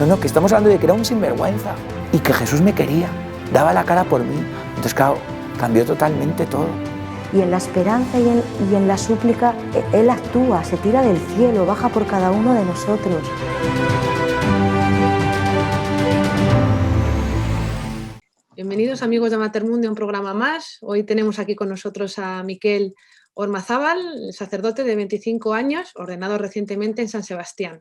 no, que estamos hablando de que era un sinvergüenza y que Jesús me quería, daba la cara por mí. Entonces, claro, cambió totalmente todo. Y en la esperanza y en la súplica, Él actúa, se tira del cielo, baja por cada uno de nosotros. Bienvenidos amigos de Matermundi a un programa más. Hoy tenemos aquí con nosotros a Miquel Ormazábal, sacerdote de 25 años, ordenado recientemente en San Sebastián.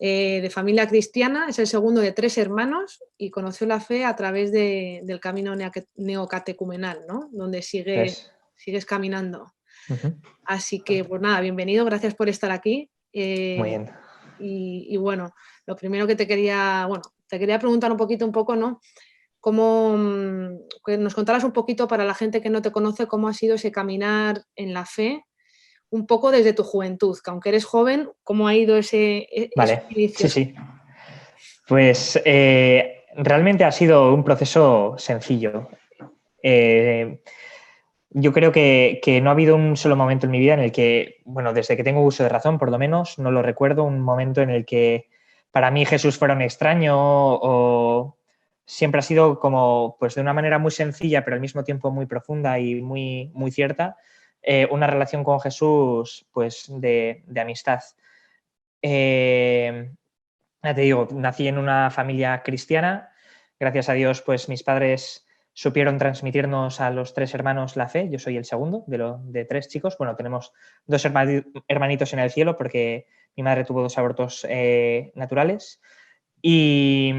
De familia cristiana, es el segundo de 3 hermanos y conoció la fe a través del camino neocatecumenal, ¿no? Donde sigues caminando. Así que, pues nada, bienvenido, gracias por estar aquí. Muy bien. Y bueno, lo primero que te quería preguntar un poco, ¿no? Que nos contaras un poquito para la gente que no te conoce cómo ha sido ese caminar en la fe, un poco desde tu juventud, que aunque eres joven, ¿cómo ha ido ese inicio? Sí. Pues realmente ha sido un proceso sencillo. Yo creo que no ha habido un solo momento en mi vida en el que, bueno, desde que tengo uso de razón, por lo menos, no lo recuerdo, un momento en el que para mí Jesús fuera un extraño o siempre ha sido como, pues de una manera muy sencilla, pero al mismo tiempo muy profunda y muy, muy cierta, una relación con Jesús, pues de amistad. Ya te digo, nací en una familia cristiana. Gracias a Dios, pues mis padres supieron transmitirnos a los 3 hermanos la fe. Yo soy el segundo de 3 chicos. Bueno, tenemos 2 hermanitos en el cielo porque mi madre tuvo 2 abortos naturales. Y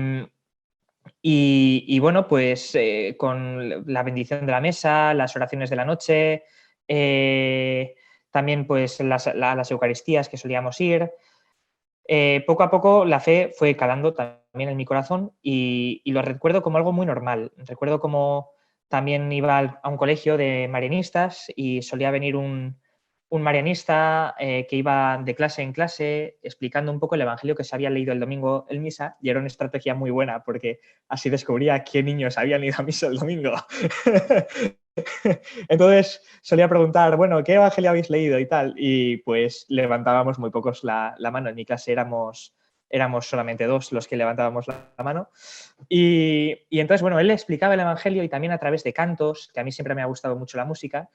bueno, pues con la bendición de la mesa, las oraciones de la noche, también pues las Eucaristías que solíamos ir. Poco a poco la fe fue calando también en mi corazón y lo recuerdo como algo muy normal. Recuerdo como también iba a un colegio de marianistas y solía venir un marianista que iba de clase en clase explicando un poco el evangelio que se había leído el domingo en misa, y era una estrategia muy buena porque así descubría qué niños habían ido a misa el domingo. Entonces solía preguntar, bueno, ¿qué evangelio habéis leído y tal? Y pues levantábamos muy pocos la mano. En mi clase éramos solamente 2 los que levantábamos la mano. Y entonces, bueno, él le explicaba el evangelio y también a través de cantos, que a mí siempre me ha gustado mucho la música,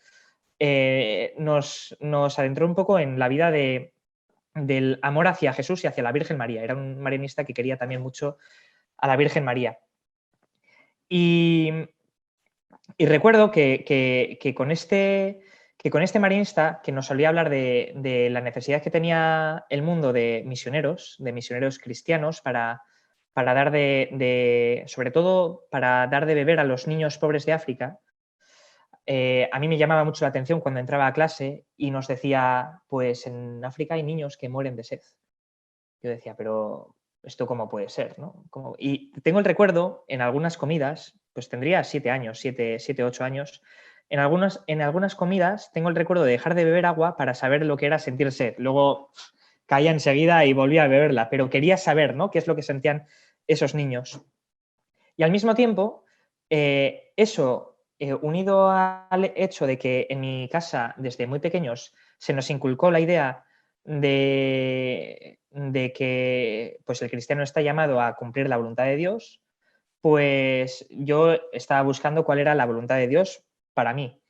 nos adentró un poco en la vida del amor hacia Jesús y hacia la Virgen María. Era un marianista que quería también mucho a la Virgen María. Y recuerdo que con este marianista, que nos solía hablar de la necesidad que tenía el mundo de misioneros cristianos para dar sobre todo para dar de beber a los niños pobres de África, a mí me llamaba mucho la atención cuando entraba a clase y nos decía, pues en África hay niños que mueren de sed. Yo decía, pero ¿esto cómo puede ser? ¿No? Y tengo el recuerdo en algunas comidas, pues tendría 7 años, 7, 8 años, en algunas comidas tengo el recuerdo de dejar de beber agua para saber lo que era sentir sed. Luego caía enseguida y volvía a beberla, pero quería saber, ¿no?, qué es lo que sentían esos niños. Y al mismo tiempo, eso, unido al hecho de que en mi casa, desde muy pequeños, se nos inculcó la idea de que pues el cristiano está llamado a cumplir la voluntad de Dios, pues yo estaba buscando cuál era la voluntad de Dios para mí.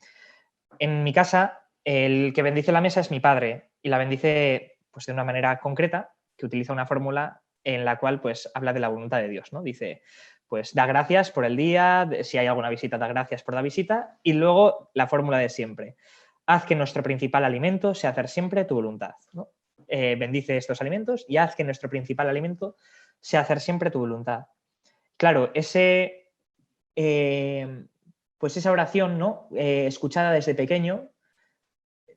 En mi casa, el que bendice la mesa es mi padre y la bendice pues de una manera concreta, que utiliza una fórmula en la cual pues habla de la voluntad de Dios, ¿no? Dice, pues da gracias por el día, si hay alguna visita, da gracias por la visita, y luego la fórmula de siempre. Haz que nuestro principal alimento sea hacer siempre tu voluntad, ¿no? Bendice estos alimentos y haz que nuestro principal alimento sea hacer siempre tu voluntad. Claro, pues esa oración, ¿no?, escuchada desde pequeño,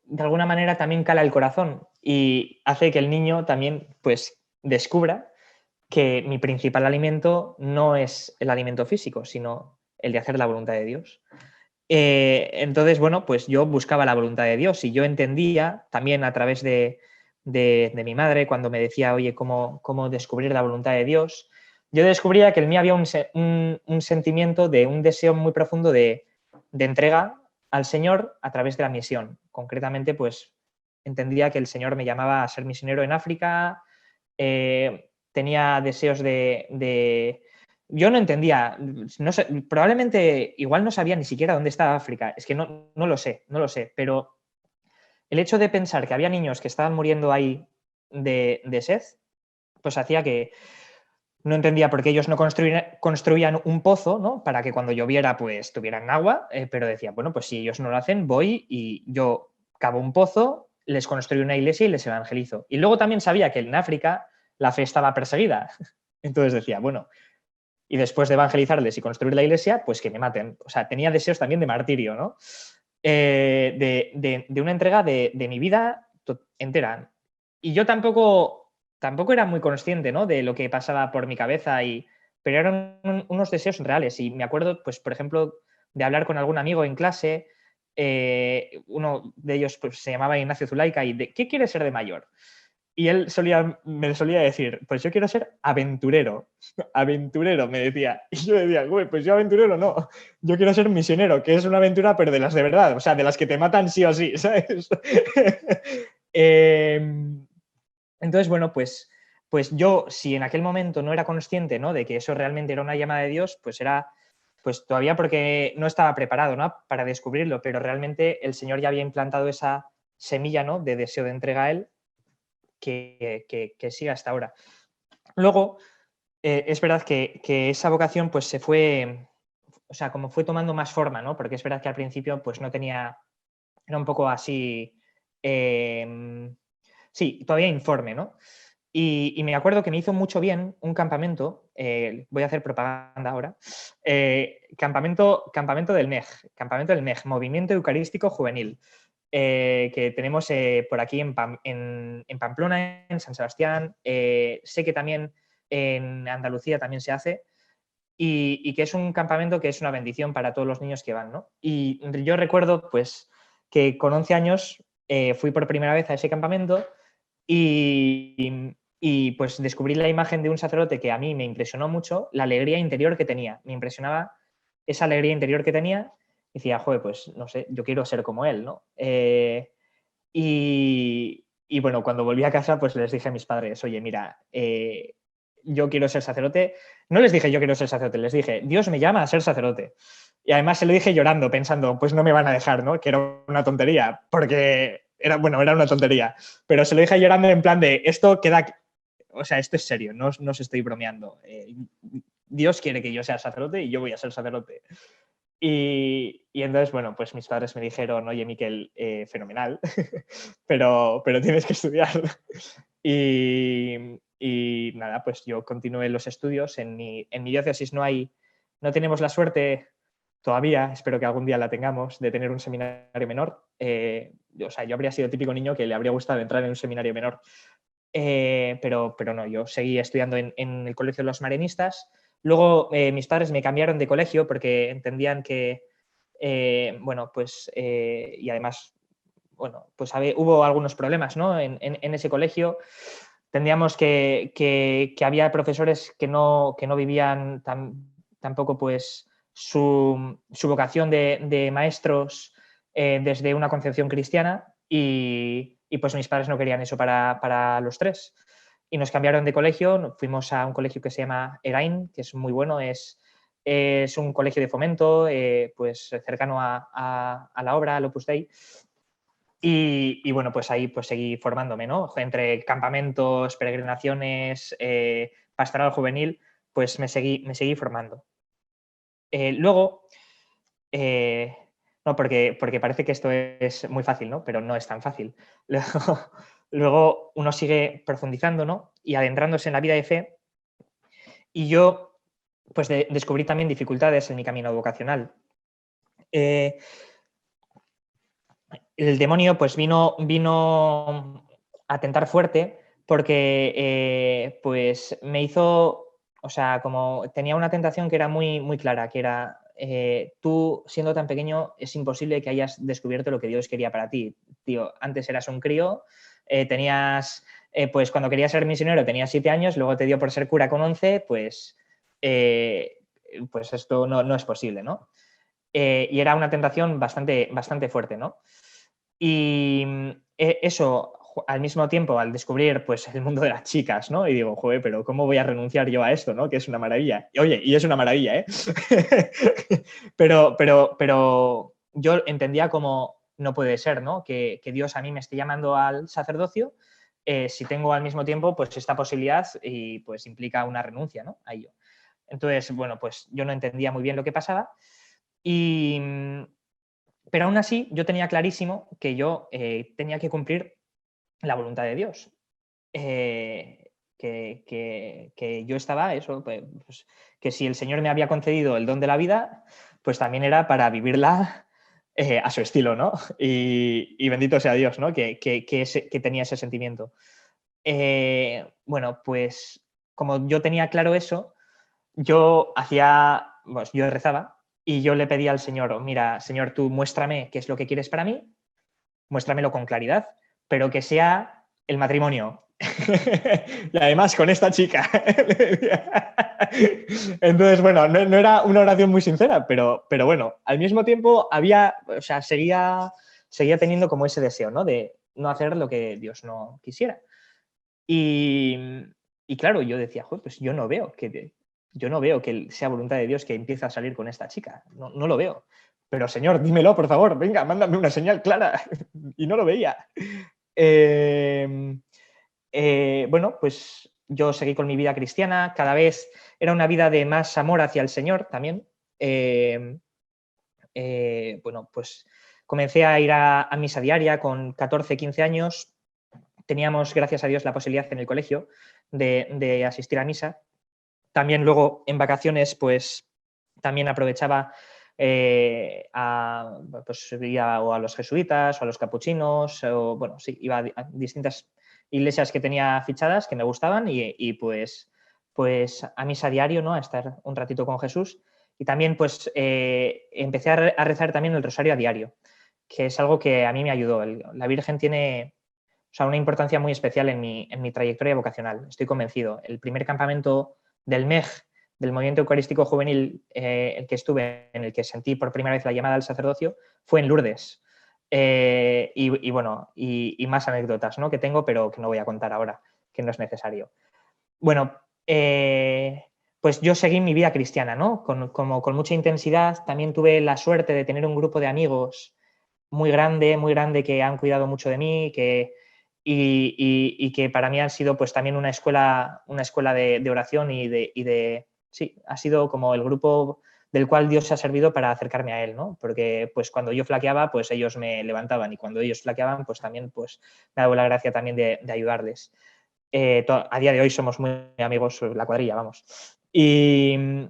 de alguna manera también cala el corazón y hace que el niño también pues descubra que mi principal alimento no es el alimento físico, sino el de hacer la voluntad de Dios. Entonces, bueno, pues yo buscaba la voluntad de Dios y yo entendía también a través de mi madre cuando me decía, oye, ¿cómo descubrir la voluntad de Dios? Yo descubría que en mí había un sentimiento de un deseo muy profundo de entrega al Señor a través de la misión. Concretamente, pues entendía que el Señor me llamaba a ser misionero en África. tenía deseos de... Yo no entendía, no sé, probablemente igual no sabía ni siquiera dónde estaba África, es que no lo sé, pero el hecho de pensar que había niños que estaban muriendo ahí de sed, pues hacía que no entendía por qué ellos no construían un pozo, ¿no? Para que cuando lloviera pues tuvieran agua, pero decía, bueno, pues si ellos no lo hacen, voy y yo cavo un pozo, les construyo una iglesia y les evangelizo. Y luego también sabía que en África la fe estaba perseguida. Entonces decía, bueno, y después de evangelizarles y construir la iglesia, pues que me maten. O sea, tenía deseos también de martirio, ¿no? De una entrega de mi vida entera. Y yo tampoco era muy consciente, ¿no? De lo que pasaba por mi cabeza, pero eran unos deseos reales. Y me acuerdo, pues, por ejemplo, de hablar con algún amigo en clase. Uno de ellos pues, se llamaba Ignacio Zulaika y ¿qué quiere ser de mayor? Y él me solía decir, pues yo quiero ser aventurero. Aventurero, me decía. Y yo decía, güey, pues yo aventurero no. Yo quiero ser misionero, que es una aventura, pero de las de verdad. O sea, de las que te matan sí o sí, ¿sabes? Entonces, bueno, pues yo, si en aquel momento no era consciente, ¿no? De que eso realmente era una llamada de Dios, pues era pues todavía porque no estaba preparado, ¿no? Para descubrirlo, pero realmente el Señor ya había implantado esa semilla, ¿no? De deseo de entrega a Él que sigue hasta ahora. Luego, es verdad que esa vocación pues se fue, o sea, como fue tomando más forma, ¿no? Porque es verdad que al principio pues no tenía, era un poco así, sí, todavía informe, ¿no? Y me acuerdo que me hizo mucho bien un campamento, voy a hacer propaganda ahora, campamento del MEG, Movimiento Eucarístico Juvenil, que tenemos por aquí en Pamplona, en San Sebastián, sé que también en Andalucía también se hace, y que es un campamento que es una bendición para todos los niños que van, ¿no? Y yo recuerdo pues que con 11 años fui por primera vez a ese campamento y pues descubrí la imagen de un sacerdote que a mí me impresionó mucho, la alegría interior que tenía. Me impresionaba esa alegría interior que tenía y decía, joder, pues no sé, yo quiero ser como él, ¿no? Y bueno, cuando volví a casa, pues les dije a mis padres, oye, mira, yo quiero ser sacerdote. No les dije yo quiero ser sacerdote, les dije, Dios me llama a ser sacerdote. Y además se lo dije llorando, pensando, pues no me van a dejar, ¿no? Que era una tontería, porque era una tontería. Pero se lo dije llorando en plan de, esto queda, o sea, esto es serio, no os estoy bromeando. Dios quiere que yo sea sacerdote y yo voy a ser sacerdote. Y entonces, bueno, pues mis padres me dijeron, oye, Miquel, fenomenal, pero tienes que estudiar. Y nada, pues yo continué los estudios. En mi diócesis no tenemos la suerte todavía, espero que algún día la tengamos, de tener un seminario menor. O sea, yo habría sido el típico niño que le habría gustado entrar en un seminario menor. Pero no, yo seguí estudiando en el Colegio de los Marianistas. Luego mis padres me cambiaron de colegio porque entendían que, bueno, pues, y además, bueno, pues hubo algunos problemas, ¿no? En ese colegio. Tendríamos que había profesores que no vivían tampoco, pues, su vocación de maestros desde una concepción cristiana y pues mis padres no querían eso para los tres. Y nos cambiaron de colegio, fuimos a un colegio que se llama Erain, que es muy bueno, es un colegio de fomento, pues cercano a la obra, al Opus Dei. Y bueno, pues ahí pues seguí formándome, ¿no? Entre campamentos, peregrinaciones, pastoral juvenil, pues me seguí formando. Luego, no, porque parece que esto es muy fácil, ¿no? Pero no es tan fácil. Luego uno sigue profundizando, ¿no? Y adentrándose en la vida de fe. Y yo, pues descubrí también dificultades en mi camino vocacional. El demonio, pues vino a tentar fuerte porque, pues me hizo, o sea, como tenía una tentación que era muy, muy clara, que era tú, siendo tan pequeño, es imposible que hayas descubierto lo que Dios quería para ti. Tío, antes eras un crío, tenías, pues cuando querías ser misionero tenías 7 años, luego te dio por ser cura con 11, pues esto no es posible, ¿no? Y era una tentación bastante fuerte, ¿no? Y eso, al mismo tiempo, al descubrir pues, el mundo de las chicas, ¿no? Y digo, joder, pero ¿cómo voy a renunciar yo a esto, ¿no? Que es una maravilla. Y, oye, y es una maravilla, ¿eh? pero yo entendía como no puede ser, ¿no? Que Dios a mí me esté llamando al sacerdocio si tengo al mismo tiempo pues esta posibilidad y pues implica una renuncia, ¿no? A ello. Entonces, bueno, pues yo no entendía muy bien lo que pasaba pero aún así yo tenía clarísimo que yo tenía que cumplir la voluntad de Dios. Que yo estaba, eso, pues, que si el Señor me había concedido el don de la vida, pues también era para vivirla a su estilo, ¿no? Y bendito sea Dios, ¿no? Que tenía ese sentimiento. Bueno, pues como yo tenía claro eso, yo pues, yo rezaba y yo le pedía al Señor, mira, Señor, tú muéstrame qué es lo que quieres para mí, muéstramelo con claridad, pero que sea el matrimonio. Y además con esta chica. Entonces, bueno, no era una oración muy sincera, pero bueno, al mismo tiempo seguía teniendo como ese deseo, ¿no? De no hacer lo que Dios no quisiera. Y claro, yo decía, joder, pues yo no veo que sea voluntad de Dios que empiece a salir con esta chica. No lo veo. Pero Señor, dímelo, por favor, venga, mándame una señal clara. Y no lo veía. Bueno, pues yo seguí con mi vida cristiana. Cada vez era una vida de más amor hacia el Señor también. Bueno, pues comencé a ir a misa diaria con 14, 15 años. Teníamos, gracias a Dios, la posibilidad en el colegio de asistir a misa. También luego en vacaciones, pues también aprovechaba pues, iba o a los jesuitas o a los capuchinos, o bueno, sí, iba a distintas iglesias que tenía fichadas que me gustaban y pues a misa diario, ¿no? A estar un ratito con Jesús. Y también pues empecé a rezar también el rosario a diario, que es algo que a mí me ayudó. La Virgen tiene una importancia muy especial en mi trayectoria vocacional, estoy convencido. El primer campamento del MEJ, del Movimiento Eucarístico Juvenil, el que estuve, en el que sentí por primera vez la llamada al sacerdocio, fue en Lourdes. Bueno, y más anécdotas, ¿no? Que tengo, pero que no voy a contar ahora, que no es necesario. Bueno, pues yo seguí mi vida cristiana, ¿no? Con mucha intensidad. También tuve la suerte de tener un grupo de amigos muy grande, que han cuidado mucho de mí, y que para mí han sido pues también una escuela de oración sí, ha sido como el grupo del cual Dios se ha servido para acercarme a Él, ¿no? Porque pues cuando yo flaqueaba, pues ellos me levantaban, y cuando ellos flaqueaban, pues también pues me ha dado la gracia también de ayudarles. A día de hoy somos muy amigos, la cuadrilla, vamos. Y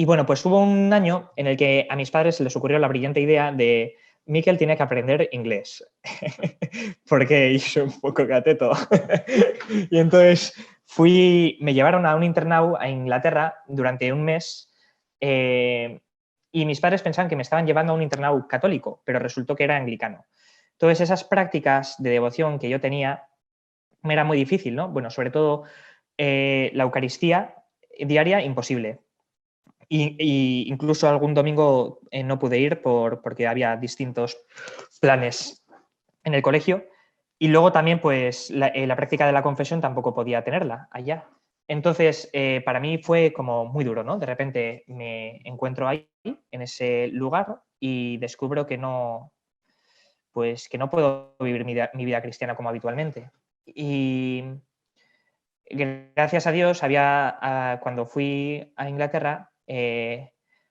bueno, pues hubo un año en el que a mis padres se les ocurrió la brillante idea de Miquel tiene que aprender inglés, porque yo soy un poco cateto. Y entonces me llevaron a un internado a Inglaterra durante un mes y mis padres pensaban que me estaban llevando a un internado católico, pero resultó que era anglicano. Entonces esas prácticas de devoción que yo tenía me era muy difícil, ¿no? Bueno, sobre todo la Eucaristía diaria, imposible. Y incluso algún domingo no pude ir porque había distintos planes en el colegio. Y luego también, pues, la práctica de la confesión tampoco podía tenerla allá. Entonces, para mí fue como muy duro, ¿no? De repente me encuentro ahí, en ese lugar, y descubro que no puedo vivir mi vida cristiana como habitualmente. Y gracias a Dios, cuando fui a Inglaterra,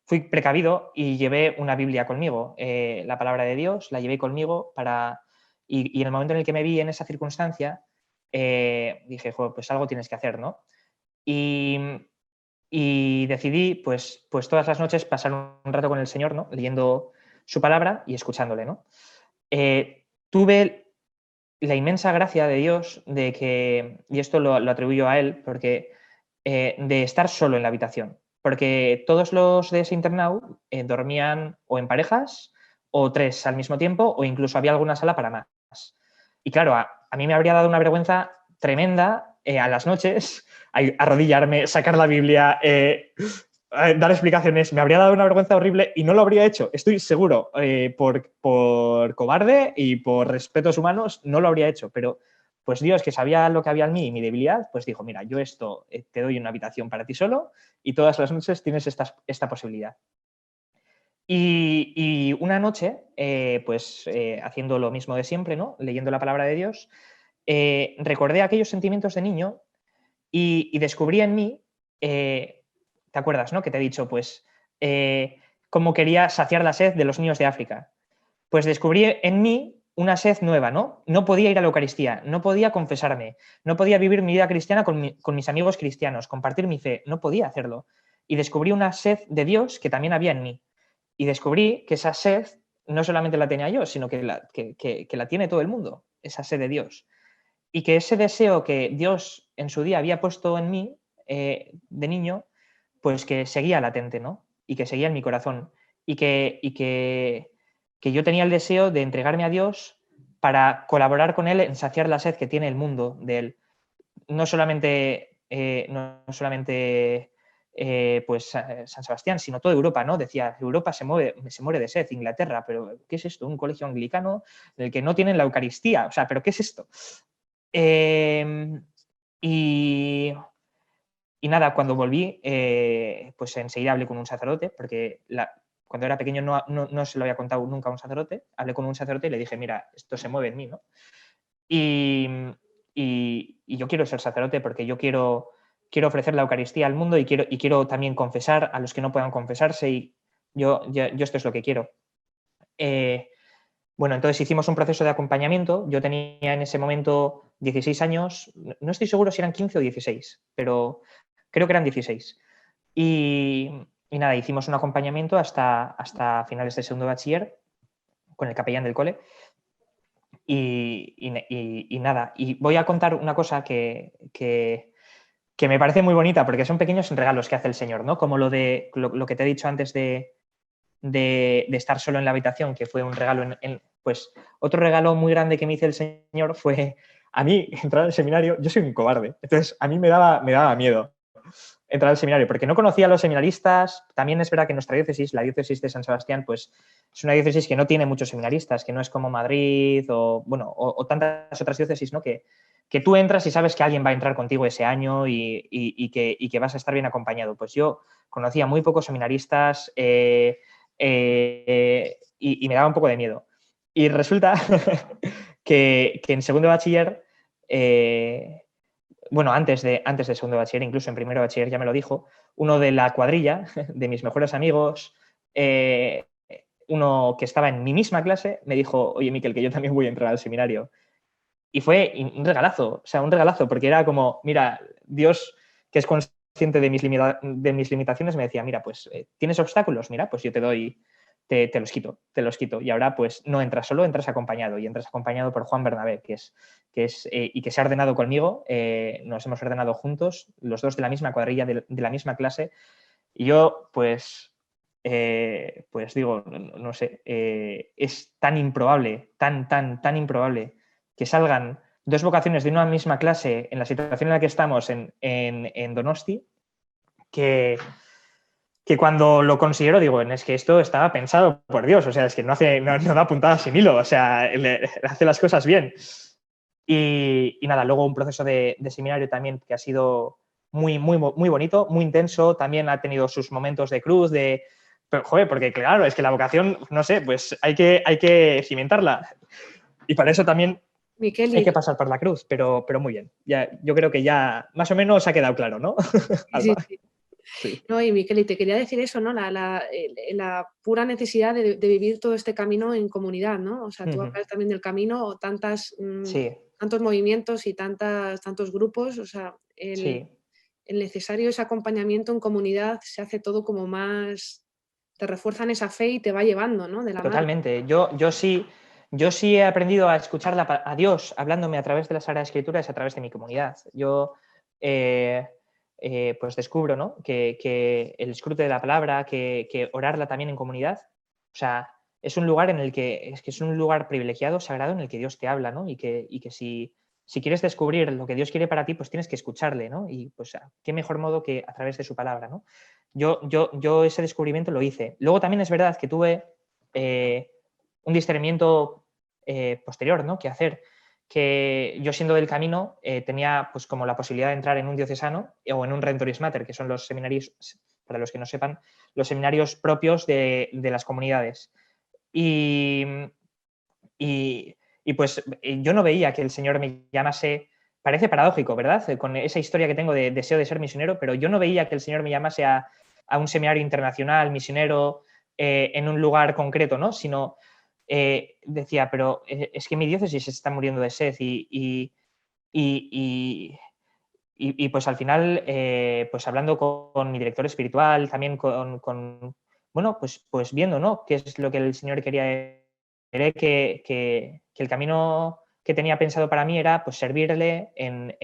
fui precavido y llevé una Biblia conmigo, la palabra de Dios, la llevé conmigo y en el momento en el que me vi en esa circunstancia, dije, joder, pues algo tienes que hacer, ¿no? Y decidí, pues todas las noches pasar un rato con el Señor, ¿no? Leyendo su palabra y escuchándole, ¿no? Tuve la inmensa gracia de Dios de que, y esto lo atribuyo a Él, porque de estar solo en la habitación. Porque todos los de ese internado dormían o en parejas o 3 al mismo tiempo, o incluso había alguna sala para más. Y claro, a mí me habría dado una vergüenza tremenda a las noches arrodillarme, sacar la Biblia. dar explicaciones, me habría dado una vergüenza horrible y no lo habría hecho, estoy seguro, por cobarde y por respetos humanos, no lo habría hecho, pero pues Dios, que sabía lo que había en mí y mi debilidad, pues dijo, mira, yo esto te doy una habitación para ti solo y todas las noches tienes esta posibilidad. Y una noche, haciendo lo mismo de siempre, ¿no? Leyendo la palabra de Dios, recordé aquellos sentimientos de niño y descubrí en mí, ¿te acuerdas, no? Que te he dicho, pues, cómo quería saciar la sed de los niños de África. Pues descubrí en mí una sed nueva, ¿no? No podía ir a la Eucaristía, no podía confesarme, no podía vivir mi vida cristiana con mis amigos cristianos, compartir mi fe, no podía hacerlo. Y descubrí una sed de Dios que también había en mí. Y descubrí que esa sed no solamente la tenía yo, sino que la tiene todo el mundo, esa sed de Dios. Y que ese deseo que Dios en su día había puesto en mí, de niño, pues que seguía latente, ¿no? Y que seguía en mi corazón. Y que yo tenía el deseo de entregarme a Dios para colaborar con Él en saciar la sed que tiene el mundo de Él. No solamente San Sebastián, sino toda Europa, ¿no? Decía, Europa se muere de sed, Inglaterra, pero ¿qué es esto? Un colegio anglicano en el que no tienen la Eucaristía, o sea, ¿pero qué es esto? Y nada, cuando volví, pues enseguida hablé con un sacerdote, porque cuando era pequeño no se lo había contado nunca a un sacerdote, hablé con un sacerdote y le dije, mira, esto se mueve en mí, ¿no? Y yo quiero ser sacerdote porque yo quiero ofrecer la Eucaristía al mundo y quiero también confesar a los que no puedan confesarse y yo esto es lo que quiero. Bueno, entonces hicimos un proceso de acompañamiento. Yo tenía en ese momento 16 años, no estoy seguro si eran 15 o 16, pero creo que eran 16. Y nada, hicimos un acompañamiento hasta finales de segundo de bachiller con el capellán del cole. Y nada, y voy a contar una cosa que me parece muy bonita, porque son pequeños regalos que hace el Señor, ¿no? Como lo que te he dicho antes de estar solo en la habitación, que fue un regalo. Pues otro regalo muy grande que me hizo el Señor fue a mí entrar al seminario. Yo soy un cobarde, entonces a mí me daba miedo entrar al seminario, porque no conocía a los seminaristas. También es verdad que nuestra diócesis, la diócesis de San Sebastián, pues es una diócesis que no tiene muchos seminaristas, que no es como Madrid o tantas otras diócesis, ¿no? Que tú entras y sabes que alguien va a entrar contigo ese año y que vas a estar bien acompañado. Pues yo conocía muy pocos seminaristas y me daba un poco de miedo. Y resulta que en segundo de bachiller, antes de segundo de bachiller, incluso en primero de bachiller ya me lo dijo, uno de la cuadrilla, de mis mejores amigos, uno que estaba en mi misma clase, me dijo, oye, Miquel, que yo también voy a entrar al seminario. Y fue un regalazo, porque era como, mira, Dios, que es consciente de mis limitaciones, me decía, mira, pues, ¿tienes obstáculos? Mira, pues yo te doy, te los quito. Y ahora, pues, no entras solo, entras acompañado. Y entras acompañado por Juan Bernabé, que se ha ordenado conmigo. Nos hemos ordenado juntos, los dos de la misma cuadrilla, de la misma clase. Y yo, pues digo, no sé, es tan improbable, tan improbable que salgan dos vocaciones de una misma clase en la situación en la que estamos en Donosti, que cuando lo considero digo, es que esto estaba pensado por Dios, o sea, es que no da puntada sin hilo, o sea, hace las cosas bien. Y nada, luego un proceso de seminario también que ha sido muy, muy, muy bonito, muy intenso, también ha tenido sus momentos de cruz, pero, joder, porque claro, es que la vocación, no sé, pues hay que cimentarla. Y para eso también Miquel, hay que pasar por la cruz, pero muy bien. Yo creo que ya más o menos ha quedado claro, ¿no? Sí. Sí. No, y Miquel, y te quería decir eso, ¿no? La pura necesidad de vivir todo este camino en comunidad, ¿no? O sea, tú hablas también del camino, o tantos movimientos y tantos grupos, o sea, el necesario ese acompañamiento en comunidad se hace todo como más, te refuerzan esa fe y te va llevando, ¿no? De la Totalmente. Mano. Yo sí he aprendido a escuchar a Dios hablándome a través de la Sagrada Escritura, es a través de mi comunidad. Yo pues descubro, ¿no? que el escrute de la palabra, que orarla también en comunidad, o sea, es un lugar en el que es un lugar privilegiado, sagrado, en el que Dios te habla, ¿no? Y que si si quieres descubrir lo que Dios quiere para ti, pues tienes que escucharle, ¿no? Y pues qué mejor modo que a través de su palabra, ¿no? Yo ese descubrimiento lo hice. Luego también es verdad que tuve un discernimiento posterior, ¿no? Que hacer, que yo siendo del camino tenía pues como la posibilidad de entrar en un diocesano o en un Redemptoris Mater, que son los seminarios, para los que no sepan, los seminarios propios de las comunidades. Y pues yo no veía que el Señor me llamase, parece paradójico, ¿verdad? Con esa historia que tengo de deseo de ser misionero, pero yo no veía que el Señor me llamase a un seminario internacional, misionero, en un lugar concreto, ¿no? Sino decía, pero es que mi diócesis está muriendo de sed y pues al final, pues hablando con mi director espiritual, también bueno, pues viendo, ¿no? Qué es lo que el Señor quería, que el camino que tenía pensado para mí era pues servirle en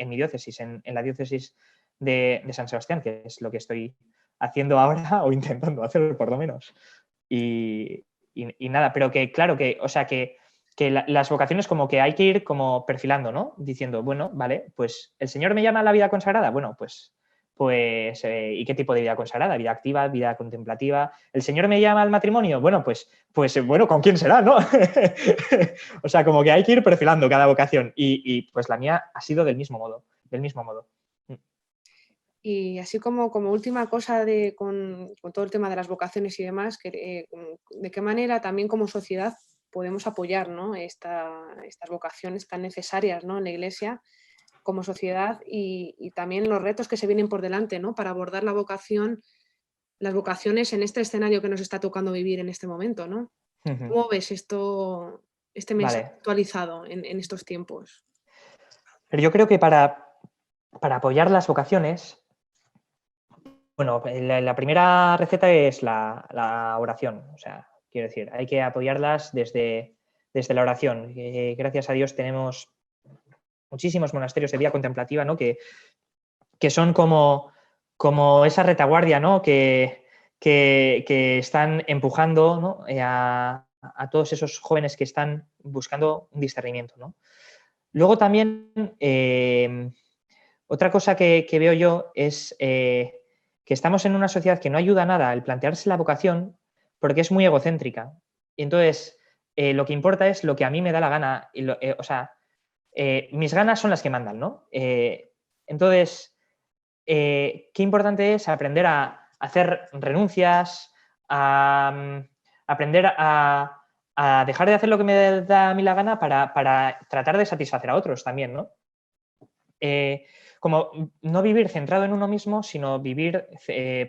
mi diócesis, en la diócesis de San Sebastián, que es lo que estoy haciendo ahora o intentando hacer por lo menos. Y nada, pero que claro, o sea, que las vocaciones como que hay que ir como perfilando, ¿no? Diciendo, bueno, vale, pues el Señor me llama a la vida consagrada, bueno, pues ¿y qué tipo de vida consagrada? ¿Vida activa, vida contemplativa? ¿El Señor me llama al matrimonio? Bueno, pues bueno, ¿con quién será, no? O sea, como que hay que ir perfilando cada vocación y pues la mía ha sido del mismo modo. Y así como última cosa con todo el tema de las vocaciones y demás, ¿de qué manera también como sociedad podemos apoyar, ¿no? estas vocaciones tan necesarias, ¿no? En la Iglesia como sociedad y también los retos que se vienen por delante, ¿no? Para abordar las vocaciones en este escenario que nos está tocando vivir en este momento, ¿no? Uh-huh. ¿Cómo ves este mensaje actualizado en estos tiempos? Pero yo creo que para apoyar las vocaciones, bueno, la primera receta es la oración. O sea, quiero decir, hay que apoyarlas desde la oración. Gracias a Dios tenemos muchísimos monasterios de vida contemplativa, ¿no? Que son como esa retaguardia, ¿no? Que están empujando, ¿no? a todos esos jóvenes que están buscando un discernimiento, ¿no? Luego también otra cosa que veo yo es que estamos en una sociedad que no ayuda nada al plantearse la vocación porque es muy egocéntrica. Y entonces lo que importa es lo que a mí me da la gana. O sea, mis ganas son las que mandan, ¿no? Entonces, qué importante es aprender a hacer renuncias, a aprender a dejar de hacer lo que me da a mí la gana para tratar de satisfacer a otros también, ¿no? Como no vivir centrado en uno mismo, sino vivir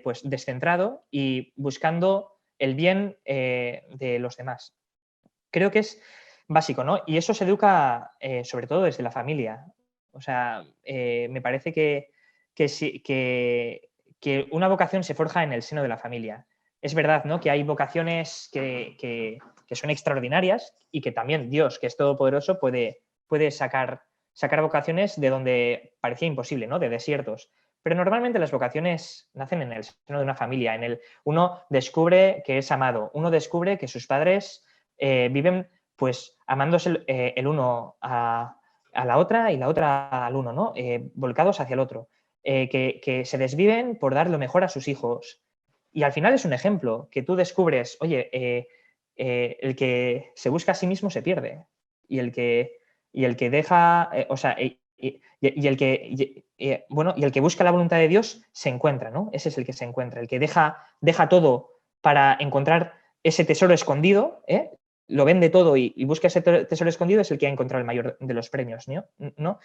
pues descentrado y buscando el bien de los demás. Creo que es básico, ¿no? Y eso se educa sobre todo desde la familia. O sea, me parece que una vocación se forja en el seno de la familia. Es verdad, ¿no? Que hay vocaciones que son extraordinarias y que también Dios, que es todopoderoso, puede sacar vocaciones de donde parecía imposible, ¿no? De desiertos. Pero normalmente las vocaciones nacen en el seno de una familia. Uno descubre que es amado, uno descubre que sus padres viven pues amándose el uno a la otra y la otra al uno, ¿no? Volcados hacia el otro. Que se desviven por dar lo mejor a sus hijos. Y al final es un ejemplo que tú descubres, oye, el que se busca a sí mismo se pierde. Y el que deja, o sea, y el que busca la voluntad de Dios se encuentra, ¿no? Ese es el que se encuentra, el que deja todo para encontrar ese tesoro escondido, lo vende todo y busca ese tesoro escondido, es el que ha encontrado el mayor de los premios, ¿no?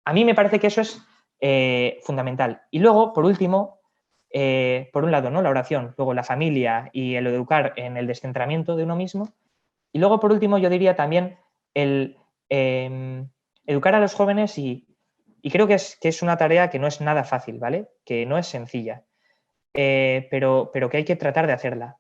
A mí me parece que eso es fundamental. Y luego, por último, por un lado, ¿no? La oración, luego la familia y el educar en el descentramiento de uno mismo. Y luego, por último, yo diría también el educar a los jóvenes y creo que es una tarea que no es nada fácil, ¿vale? Que no es sencilla, pero que hay que tratar de hacerla,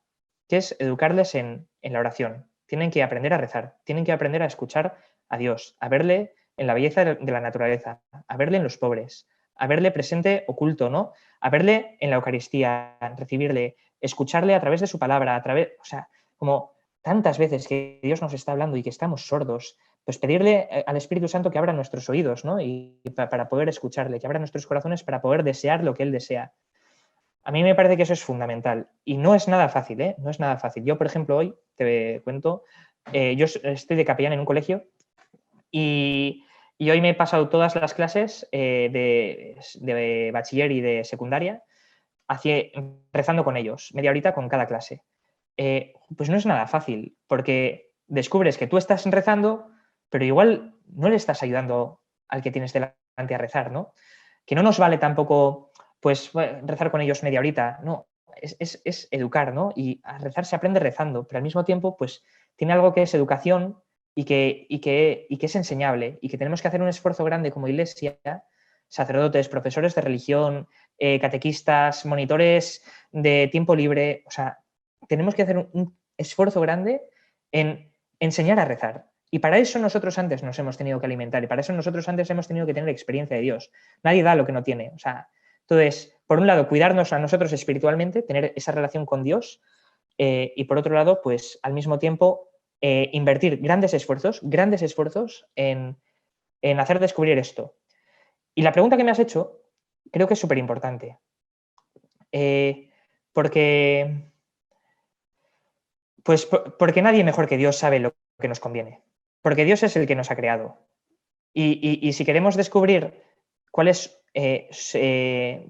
que es educarles en la oración. Tienen que aprender a rezar, tienen que aprender a escuchar a Dios, a verle en la belleza de la naturaleza, a verle en los pobres, a verle presente oculto, ¿no? A verle en la Eucaristía, recibirle, escucharle a través de su palabra, o sea, como tantas veces que Dios nos está hablando y que estamos sordos, pues pedirle al Espíritu Santo que abra nuestros oídos, ¿no? Y para poder escucharle, que abra nuestros corazones para poder desear lo que Él desea. A mí me parece que eso es fundamental y no es nada fácil, ¿eh? No es nada fácil. Yo, por ejemplo, hoy te cuento, yo estoy de capellán en un colegio y hoy me he pasado todas las clases de bachiller y de secundaria rezando con ellos, media horita con cada clase. Pues no es nada fácil, porque descubres que tú estás rezando, pero igual no le estás ayudando al que tienes delante a rezar, ¿no? Que no nos vale tampoco, pues, rezar con ellos media horita, no, es educar, ¿no? Y a rezar se aprende rezando, pero al mismo tiempo, pues, tiene algo que es educación y que es enseñable, y que tenemos que hacer un esfuerzo grande como iglesia, sacerdotes, profesores de religión, catequistas, monitores de tiempo libre, o sea, tenemos que hacer un esfuerzo grande en enseñar a rezar. Y para eso nosotros antes nos hemos tenido que alimentar, y para eso nosotros antes hemos tenido que tener experiencia de Dios. Nadie da lo que no tiene. O sea, entonces, por un lado, cuidarnos a nosotros espiritualmente, tener esa relación con Dios, y por otro lado, pues al mismo tiempo, invertir grandes esfuerzos en hacer descubrir esto. Y la pregunta que me has hecho creo que es súper importante. Porque nadie mejor que Dios sabe lo que nos conviene. Porque Dios es el que nos ha creado. Y si queremos descubrir cuál es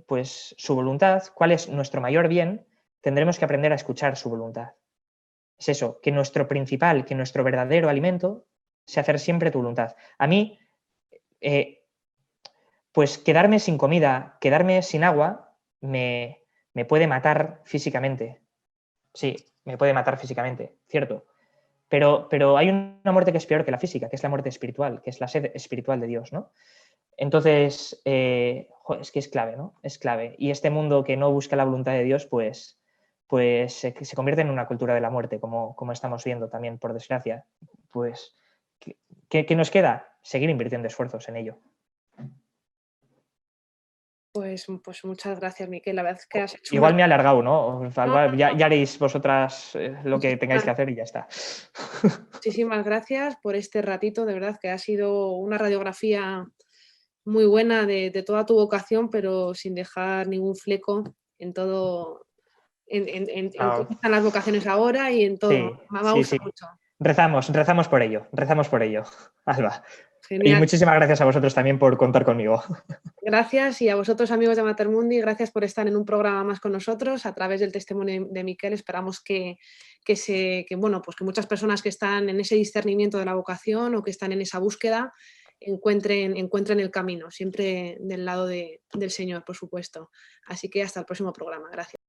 pues, su voluntad, cuál es nuestro mayor bien, tendremos que aprender a escuchar su voluntad. Es eso, que nuestro principal, que nuestro verdadero alimento sea hacer siempre tu voluntad. A mí, pues quedarme sin comida, quedarme sin agua, me puede matar físicamente. Sí, me puede matar físicamente, cierto. Pero hay una muerte que es peor que la física, que es la muerte espiritual, que es la sed espiritual de Dios, ¿no? Entonces, es que es clave, ¿no? Es clave. Y este mundo que no busca la voluntad de Dios, pues se convierte en una cultura de la muerte, como estamos viendo también, por desgracia. Pues, ¿qué nos queda? Seguir invirtiendo esfuerzos en ello. Pues muchas gracias, Miquel. La verdad es que has hecho Igual me he alargado, ¿no? No. Ya haréis vosotras lo que tengáis que hacer y ya está. Muchísimas gracias por este ratito, de verdad que ha sido una radiografía muy buena de toda tu vocación, pero sin dejar ningún fleco en todo, en cómo están las vocaciones ahora y en todo. Sí, Me ha gustado mucho. Rezamos por ello, Alba. Y Genial. muchísimas gracias a vosotros también por contar conmigo. Gracias, y a vosotros, amigos de Matermundi, gracias por estar en un programa más con nosotros a través del testimonio de Miquel. Esperamos que muchas personas que están en ese discernimiento de la vocación o que están en esa búsqueda encuentren el camino, siempre del lado del Señor, por supuesto. Así que hasta el próximo programa. Gracias.